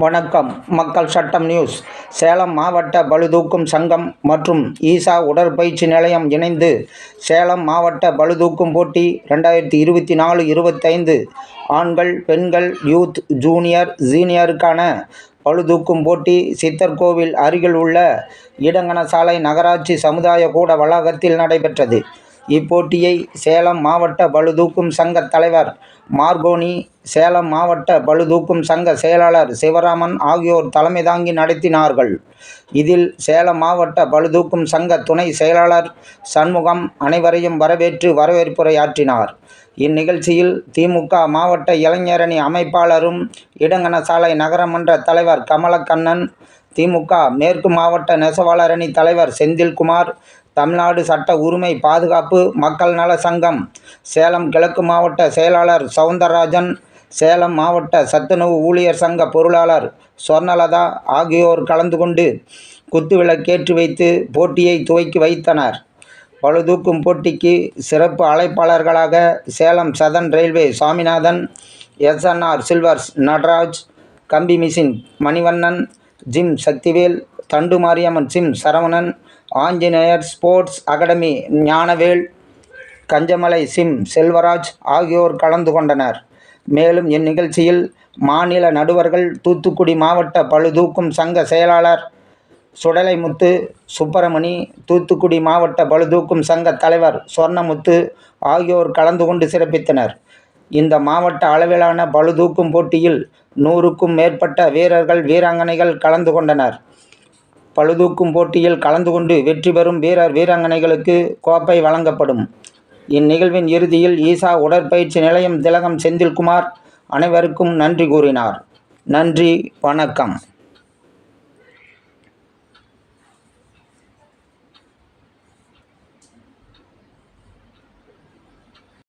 வணக்கம். மக்கள் சட்டம் நியூஸ். சேலம் மாவட்ட பளுதூக்கும் சங்கம் மற்றும் ஈசா உடற்பயிற்சி நிலையம் இணைந்து சேலம் மாவட்ட பளுதூக்கும் போட்டி 2024-25 ஆண்கள், பெண்கள், யூத், ஜூனியர், சீனியருக்கான பளுதூக்கும் போட்டி சித்தர்கோவில் அருகில் உள்ள இடங்கணசாலை நகராட்சி சமுதாய கூட வளாகத்தில் நடைபெற்றது. இப்போட்டியை சேலம் மாவட்ட பளுதூக்கும் சங்க தலைவர் மார்கோனி, சேலம் மாவட்ட பளுதூக்கும் சங்க செயலாளர் சிவராமன் ஆகியோர் தலைமை தாங்கி நடத்தினார்கள். இதில் சேலம் மாவட்ட பளுதூக்கும் சங்க துணை செயலாளர் சண்முகம் அனைவரையும் வரவேற்று வரவேற்புரையாற்றினார். இந்நிகழ்ச்சியில் திமுக மாவட்ட இளைஞரணி அமைப்பாளரும் இடங்கணசாலை நகரமன்ற தலைவர் கமலக்கண்ணன், திமுக மேற்கு மாவட்ட நெசவாளரணி தலைவர் செந்தில்குமார், தமிழ்நாடு சட்ட உரிமை பாதுகாப்பு மக்கள் நல சங்கம் சேலம் கிழக்கு மாவட்ட செயலாளர் சவுந்தரராஜன், சேலம் மாவட்ட சத்துணவு ஊழியர் சங்க பொருளாளர் சொர்ணலதா ஆகியோர் கலந்து கொண்டு குத்துவிளக்கேற்றி வைத்து போட்டியை துவக்கி வைத்தனர். பளுதூக்கும் போட்டிக்கு சிறப்பு அழைப்பாளர்களாக Salem southern railway Saminathan, SNR Silvers Nataraj, கம்பி machine Manivannan, gym Sakthivel, Thandu Mariamman gym Saravanan, Anjaneyar sports academy Gnanavel, Kanjamalai gym Selvaraj ஆகியோர் கலந்து கொண்டனர். மேலும் இந்நிகழ்ச்சியில் மாநில நடுவர்கள் தூத்துக்குடி மாவட்ட பளுதூக்கும் சங்க செயலாளர் சுடலைமுத்து சுப்பிரமணி, தூத்துக்குடி மாவட்ட பளுதூக்கும் சங்க தலைவர் சொர்ணமுத்து ஆகியோர் கலந்து கொண்டு சிறப்பித்தனர். இந்த மாவட்ட அளவிலான பளுதூக்கும் போட்டியில் 100க்கும் மேற்பட்ட வீரர்கள், வீராங்கனைகள் கலந்து கொண்டனர். பளுதூக்கும் போட்டியில் கலந்து கொண்டு வெற்றி பெறும் வீரர், வீராங்கனைகளுக்கு கோப்பை வழங்கப்படும். இந்நிகழ்வின் இறுதியில் ஈசா உடற்பயிற்சி நிலையம் திலகம் செந்தில்குமார் அனைவருக்கும் நன்றி கூறினார். நன்றி, வணக்கம்.